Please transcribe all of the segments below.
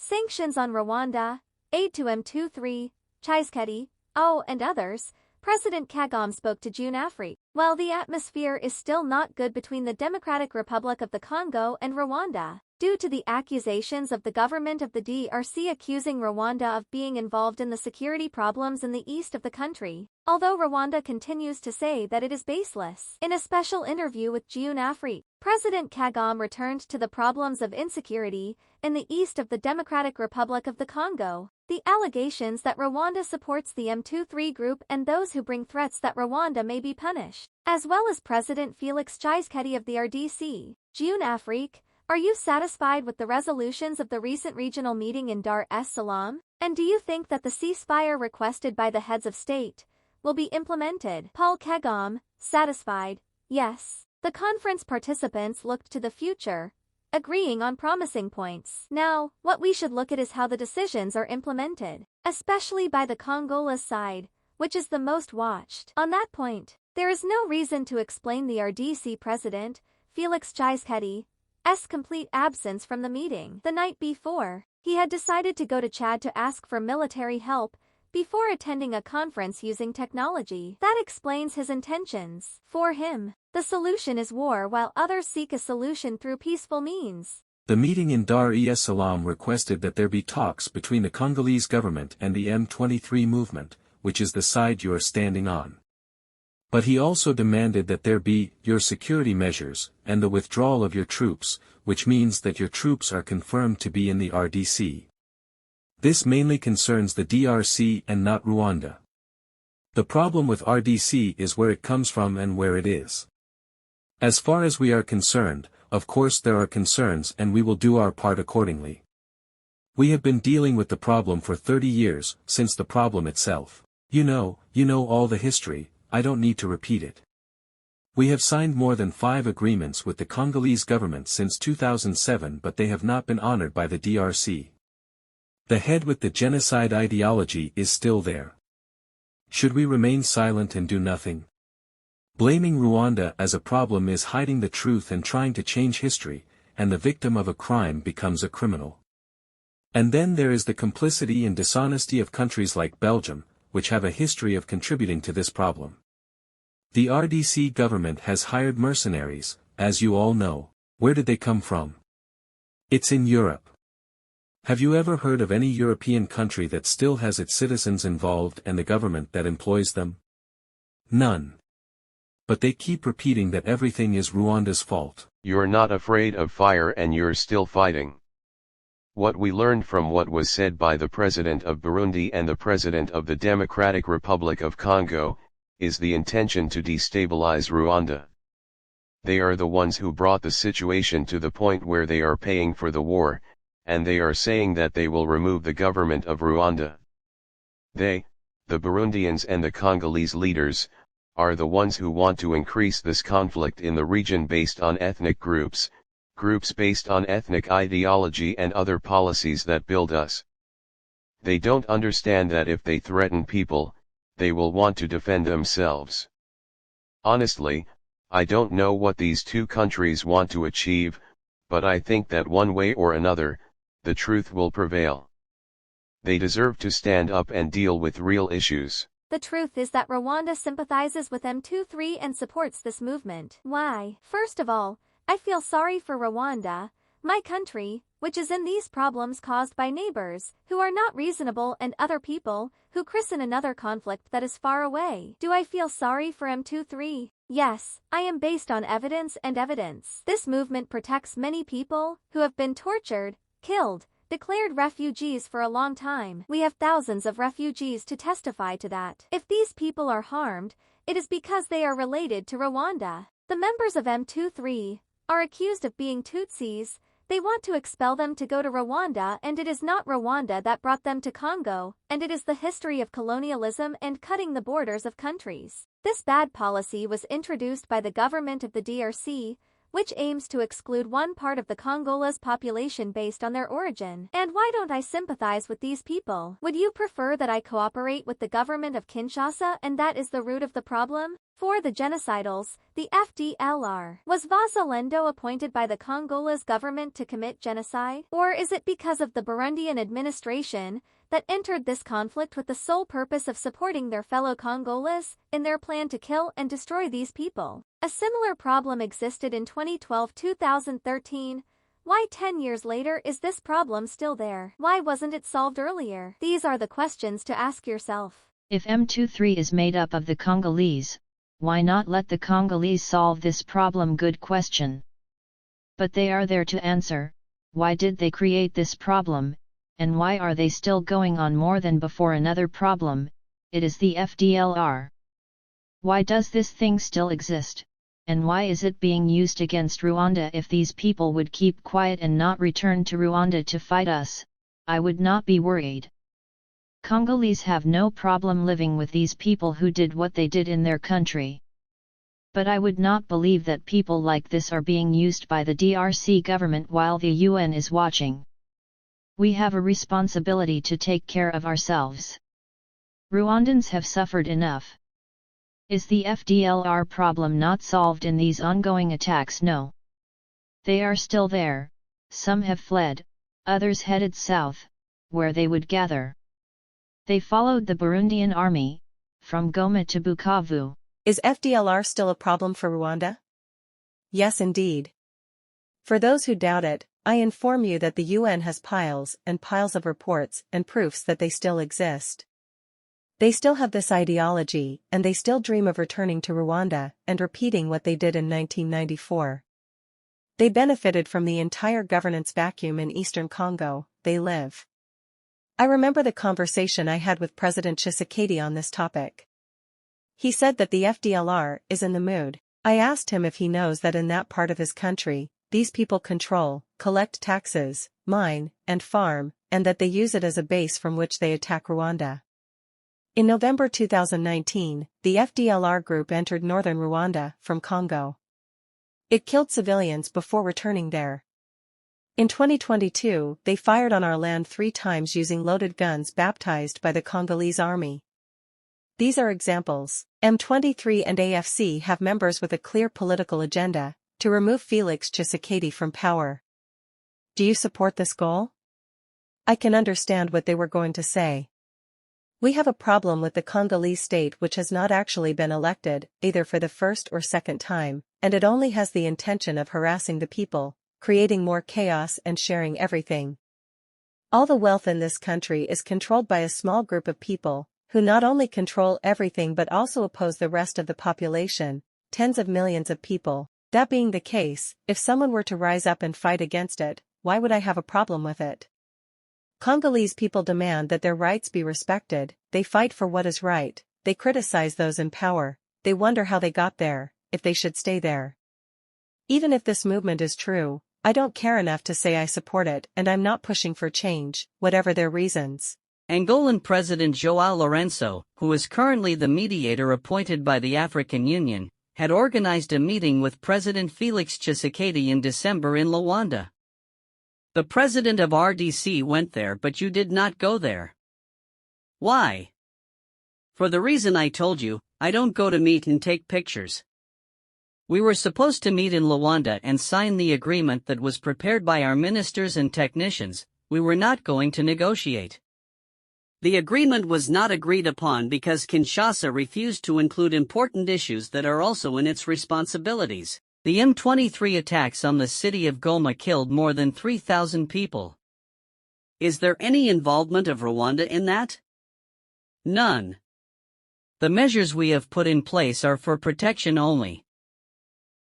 sanctions on Rwanda, aid to M23, Tshisekedi, and others, President Kagame spoke to Jeune Afrique. While the atmosphere is still not good between the Democratic Republic of the Congo and Rwanda, due to the accusations of the government of the DRC accusing Rwanda of being involved in the security problems in the east of the country, although Rwanda continues to say that it is baseless. In a special interview with Jeune Afrique, President Kagame returned to the problems of insecurity in the east of the Democratic Republic of the Congo, the allegations that Rwanda supports the M23 group and those who bring threats that Rwanda may be punished, as well as President Félix Tshisekedi of the RDC. Jeune Afrique, are you satisfied with the resolutions of the recent regional meeting in Dar es Salaam? And do you think that the ceasefire requested by the heads of state will be implemented? Paul Kagame, satisfied, yes. The conference participants looked to the future, agreeing on promising points. Now, what we should look at is how the decisions are implemented, especially by the Congolese side, which is the most watched. On that point, there is no reason to explain the RDC president, Félix Tshisekedi's complete absence from the meeting. The night before, he had decided to go to Chad to ask for military help before attending a conference using technology. That explains his intentions. For him, the solution is war while others seek a solution through peaceful means. The meeting in Dar es Salaam requested that there be talks between the Congolese government and the M23 movement, which is the side you are standing on. But he also demanded that there be your security measures and the withdrawal of your troops, which means that your troops are confirmed to be in the RDC. This mainly concerns the DRC and not Rwanda. The problem with RDC is where it comes from and where it is. As far as we are concerned, of course there are concerns and we will do our part accordingly. We have been dealing with the problem for 30 years, since the problem itself. You know all the history, I don't need to repeat it. We have signed more than 5 agreements with the Congolese government since 2007, but they have not been honored by the DRC. The head with the genocide ideology is still there. Should we remain silent and do nothing? Blaming Rwanda as a problem is hiding the truth and trying to change history, and the victim of a crime becomes a criminal. And then there is the complicity and dishonesty of countries like Belgium, which have a history of contributing to this problem. The RDC government has hired mercenaries, as you all know. Where did they come from? It's in Europe. Have you ever heard of any European country that still has its citizens involved and the government that employs them? None. But they keep repeating that everything is Rwanda's fault. You're not afraid of fire and you're still fighting. What we learned from what was said by the President of Burundi and the President of the Democratic Republic of Congo, is the intention to destabilize Rwanda. They are the ones who brought the situation to the point where they are paying for the war, and they are saying that they will remove the government of Rwanda. They, the Burundians and the Congolese leaders, are the ones who want to increase this conflict in the region based on ethnic groups based on ethnic ideology and other policies that build us. They don't understand that if they threaten people, they will want to defend themselves. Honestly, I don't know what these two countries want to achieve, but I think that one way or another, the truth will prevail. They deserve to stand up and deal with real issues. The truth is that Rwanda sympathizes with M23 and supports this movement. Why? First of all, I feel sorry for Rwanda, my country, which is in these problems caused by neighbors, who are not reasonable and other people, who christen another conflict that is far away. Do I feel sorry for M23? Yes, I am based on evidence and evidence. This movement protects many people, who have been tortured, killed, declared refugees for a long time. We have thousands of refugees to testify to that. If these people are harmed, it is because they are related to Rwanda. The members of M23 are accused of being Tutsis. They want to expel them to go to Rwanda, and it is not Rwanda that brought them to Congo, and it is the history of colonialism and cutting the borders of countries. This bad policy was introduced by the government of the DRC, which aims to exclude one part of the Congolese population based on their origin. And why don't I sympathize with these people? Would you prefer that I cooperate with the government of Kinshasa and that is the root of the problem? For the genocidals, the FDLR. Was Wazalendo appointed by the Congolese government to commit genocide? Or is it because of the Burundian administration that entered this conflict with the sole purpose of supporting their fellow Congolese in their plan to kill and destroy these people? A similar problem existed in 2012-2013. Why 10 years later is this problem still there? Why wasn't it solved earlier? These are the questions to ask yourself. If M23 is made up of the Congolese, why not let the Congolese solve this problem? Good question. But they are there to answer, why did they create this problem, and why are they still going on more than before? Another problem, it is the FDLR. Why does this thing still exist, and why is it being used against Rwanda? If these people would keep quiet and not return to Rwanda to fight us, I would not be worried. Congolese have no problem living with these people who did what they did in their country. But I would not believe that people like this are being used by the DRC government while the UN is watching. We have a responsibility to take care of ourselves. Rwandans have suffered enough. Is the FDLR problem not solved in these ongoing attacks? No. They are still there, some have fled, others headed south, where they would gather. They followed the Burundian army, from Goma to Bukavu. Is FDLR still a problem for Rwanda? Yes, indeed. For those who doubt it, I inform you that the UN has piles and piles of reports and proofs that they still exist. They still have this ideology, and they still dream of returning to Rwanda and repeating what they did in 1994. They benefited from the entire governance vacuum in eastern Congo they live. I remember the conversation I had with President Tshisekedi on this topic. He said that the FDLR is in the mood. I asked him if he knows that in that part of his country, these people control, collect taxes, mine, and farm, and that they use it as a base from which they attack Rwanda. In November 2019, the FDLR group entered northern Rwanda from Congo. It killed civilians before returning there. In 2022, they fired on our land 3 times using loaded guns baptized by the Congolese army. These are examples. M23 and AFC have members with a clear political agenda, to remove Felix Tshisekedi from power. Do you support this goal? I can understand what they were going to say. We have a problem with the Congolese state which has not actually been elected, either for the first or second time, and it only has the intention of harassing the people, creating more chaos and sharing everything. All the wealth in this country is controlled by a small group of people, who not only control everything but also oppose the rest of the population, tens of millions of people. That being the case, if someone were to rise up and fight against it, why would I have a problem with it? Congolese people demand that their rights be respected, they fight for what is right, they criticize those in power, they wonder how they got there, if they should stay there. Even if this movement is true, I don't care enough to say I support it, and I'm not pushing for change, whatever their reasons. Angolan President João Lourenço, who is currently the mediator appointed by the African Union, had organized a meeting with President Felix Tshisekedi in December in Luanda. The president of RDC went there, but you did not go there. Why? For the reason I told you, I don't go to meet and take pictures. We were supposed to meet in Luanda and sign the agreement that was prepared by our ministers and technicians. We were not going to negotiate. The agreement was not agreed upon because Kinshasa refused to include important issues that are also in its responsibilities. The M23 attacks on the city of Goma killed more than 3,000 people. Is there any involvement of Rwanda in that? None. The measures we have put in place are for protection only.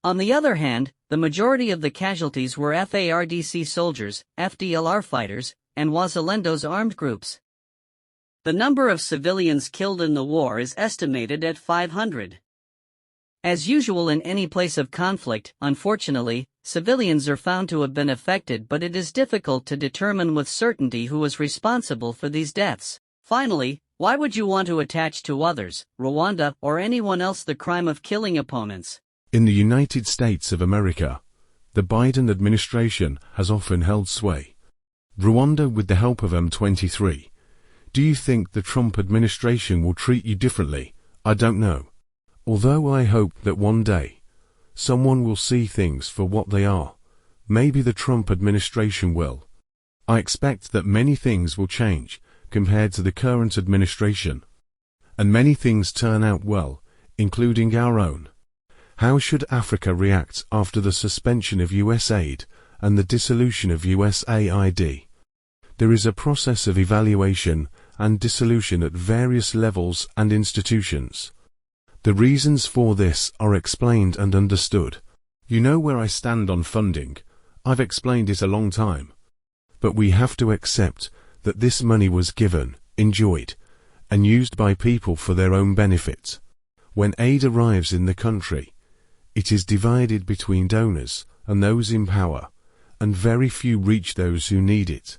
On the other hand, the majority of the casualties were FARDC soldiers, FDLR fighters, and Wazalendo's armed groups. The number of civilians killed in the war is estimated at 500. As usual in any place of conflict, unfortunately, civilians are found to have been affected, but it is difficult to determine with certainty who is responsible for these deaths. Finally, why would you want to attach to others, Rwanda or anyone else, the crime of killing opponents? In the United States of America, The Biden administration has often held sway. Rwanda with the help of M23. Do you think the Trump administration will treat you differently? I don't know. Although I hope that one day, someone will see things for what they are. Maybe the Trump administration will. I expect that many things will change compared to the current administration. And many things turn out well, including our own. How should Africa react after the suspension of US aid and the dissolution of USAID? There is a process of evaluation and dissolution at various levels and institutions. The reasons for this are explained and understood. You know where I stand on funding. I've explained it a long time. But we have to accept that this money was given, enjoyed, and used by people for their own benefit. When aid arrives in the country, it is divided between donors and those in power, and very few reach those who need it.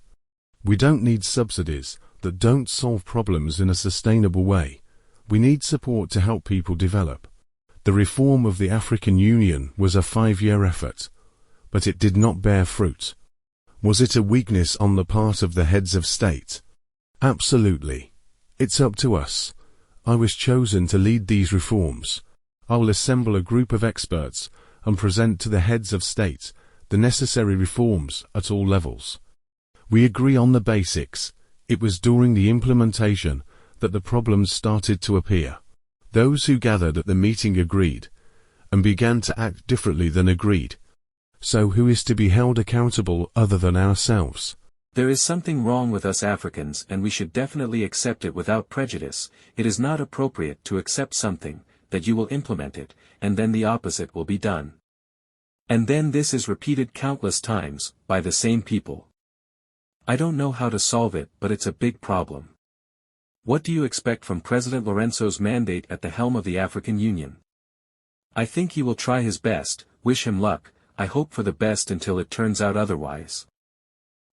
We don't need subsidies that don't solve problems in a sustainable way. We need support to help people develop. The reform of the African Union was a 5-year effort, but it did not bear fruit. Was it a weakness on the part of the heads of state? Absolutely. It's up to us. I was chosen to lead these reforms. I will assemble a group of experts and present to the heads of state the necessary reforms at all levels. We agree on the basics. It was during the implementation that the problems started to appear. Those who gathered at the meeting agreed and began to act differently than agreed. So who is to be held accountable other than ourselves? There is something wrong with us Africans and we should definitely accept it without prejudice. It is not appropriate to accept something, that you will implement it, and then the opposite will be done. And then this is repeated countless times, by the same people. I don't know how to solve it, but it's a big problem. What do you expect from President Lorenzo's mandate at the helm of the African Union? I think he will try his best, wish him luck, I hope for the best until it turns out otherwise.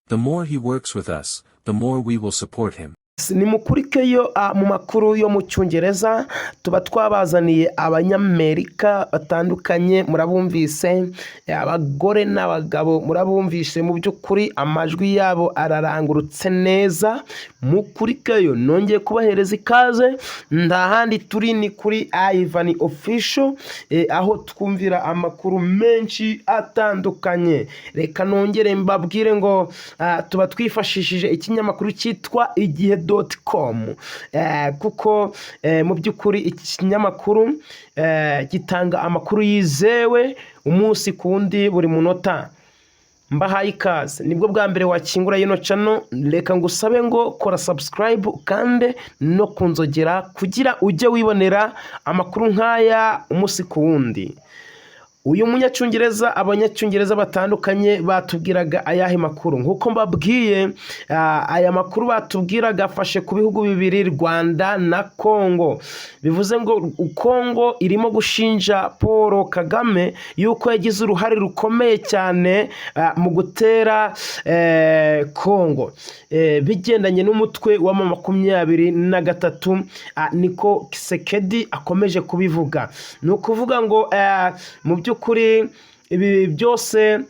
The more he works with us, the more we will support him. Nimukurikeyo mu makuru yo mu Cyongereza tuba twabazaniye abanyamerika batandukanye murabumvise abagore n'abagabo murabumvise mu by'ukuri amajwi yabo ararangurutse neza mukurikeyo nongeye kubahereza ikaze ndahandi turi ni kuri Ivan Official aho twumvira amakuru menshi atandukanye reka nongere mbabwire ngo tuba twifashishije ikinyamakuru cyitwa igihe.com kuko mu by'ukuri ikinyamakuru gitanga amakuru yizewe umunsi kundi buri munota mbahaye ikaze nibwo bwa mbere wakingura yino channel reka ngusabe ngo kora subscribe kandi no kunzogera kugira ujye wibonera amakuru nkaya umunsi kundi. Uyu munyacyongereza abanyacyongereza batandukanye batubwiraga ayahe makuru nkuko mbabwiye aya makuru batubwiraga afashe ku bihugu bibiri Rwanda na Congo bivuze ngo Congo irimo gushinja Paul Kagame yuko yagize uruhare rukomeye cyane mu gutera Congo bigendanye n'umutwe wa 23 niko Kisekedi akomeje kubivuga no kuvuga ngo mu by'ukuri ibi byose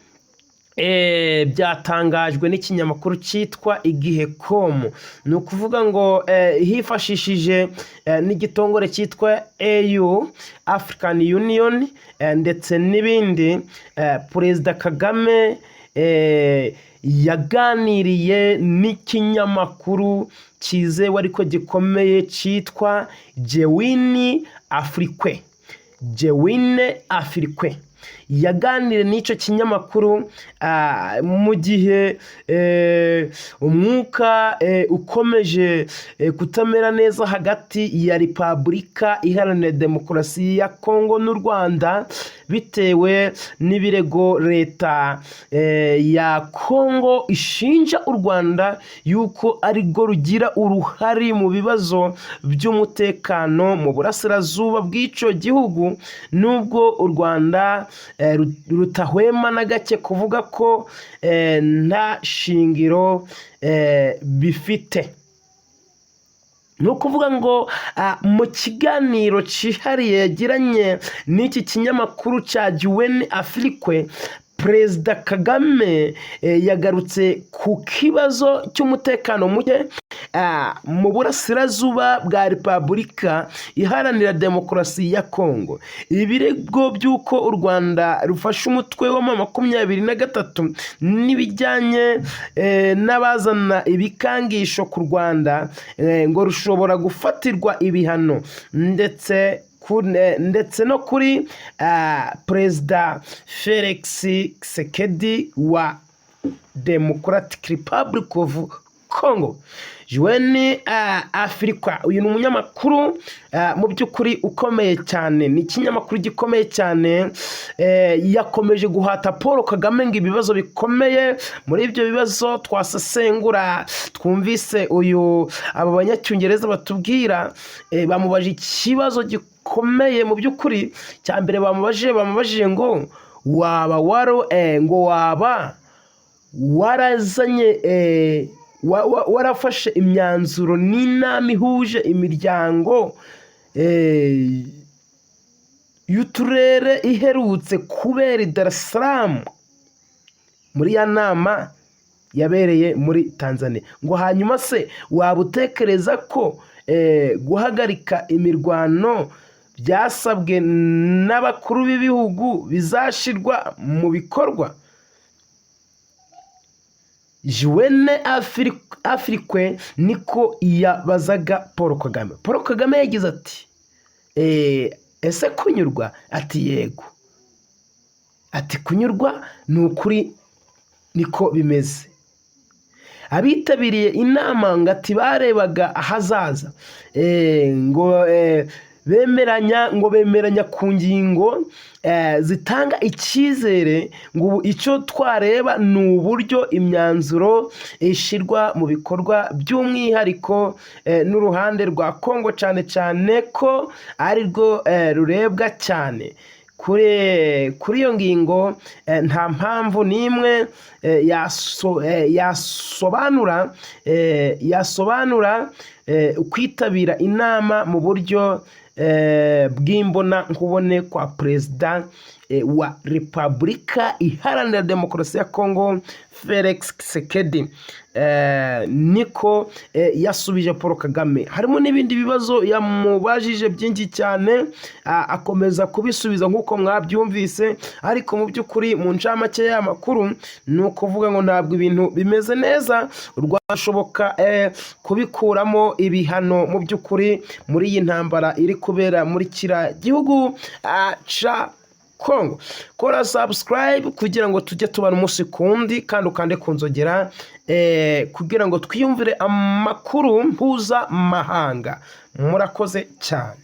byatangajwe n'ikinyamakuru cyitwa igihe.com no kuvuga ngo hifashishije n'igitongore cyitwa AU African Union ndetse n'ibindi Perezida Kagame yaganiriye n'ikinyamakuru cyizewe ariko gikomeye cyitwa Jeune Afrique yaganire n'icyo kinyamakuru mu gihe umwuka ukomeje kutamera neza hagati ya Repubulika Iharanira Demokarasi ya Congo n'u Rwanda bitewe n'ibirego leta ya Congo ishinja u Rwanda yuko ari rwo rugira uruhari mu bibazo by'umutekano mu burasirazuba bw'icyo gihugu nubwo u Rwanda rutahwema na gake kuvuga ko nta shingiro bifite no kuvuga ngo mu kiganiro cyihariye yagiranye n'iki kinyamakuru cya Jeune Afrique Perezida Kagame yagarutse ku kibazo cy'umutekano muke mu Burasirazuba bwa Repubulika Iharanira Demokarasi ya Congo. Ibirego by'uko u Rwanda rufasha umutwe wa M23 n'ibijyanye n'abazana ibikangisho ku Rwanda ngo rushobora gufatirwa ibihano ndetse no kuri Perezida Felix Tshisekedi wa Democratic Republic of Congo. Jeune Afrique, uyu ni umunyamakuru mu by'ukuri ukomeye cyane, ni ikinyamakuru gikomeye cyane, yakomeje guhata Paul Kagame ngo ibibazo bikomeye. Muri ibyo bibazo twasesengura twumvise aba banyacyongereza batubwira, bamubaje ikibazo gikomeye mu by'ukuri. Cya mbere bamubajije ngo waba warazanye warafashe imyanzuro n'inama ihuje imiryango y'uturere iherutse kubera i Dar es Salaam muri ya nama yabereye muri Tanzania, ngo hanyuma se waba utekereza ko guhagarika imirwano byasabwe n'abakuru b'ibihugu bizashirwa mu bikorwa? Jeune Afrique niko yabazaga Paul Kagame. Paul Kagame yagize ati ese kunyurwa? Ati yego. Ati kunyurwa ni ukuri niko bimeze. Abitabiriye inama ngo ati barebaga ahazaza, ngo bemeranya ku ngingo zitanga icyizere, ngo icyo twareba ni uburyo imyanzuro ishirwa mu bikorwa, by'umwihariko n'uruhande rwa Congo cyane cyane ko ari rwo rurebwa cyane. Kuri iyo ngingo nta mpamvu n'imwe yasobanura kwitabira inama mu buryo bw'imbona nkubone kwa Perezida wa Repubulika Iharanira Demokarasi ya Congo Felix Tshisekedi. Niko yasubije Paul Kagame. Harimo n'ibindi bibazo yamubajije byinshi cyane, akomeza kubisubiza nk'uko mwabyumvise, ariko mu by'ukuri mu ncamake y'amakuru ni ukuvuga ngo ntabwo ibintu bimeze neza. Rwashoboka kubikuramo ibihano mu by'ukuri muri iyi ntambara iri kubera muri kira gihugu ca Congo. Kora subscribe kugira ngo tujye tubana umunsi kundi, kandi ukande kunzogera kugira ngo twiyumvire amakuru mpuzamahanga. Murakoze cyane.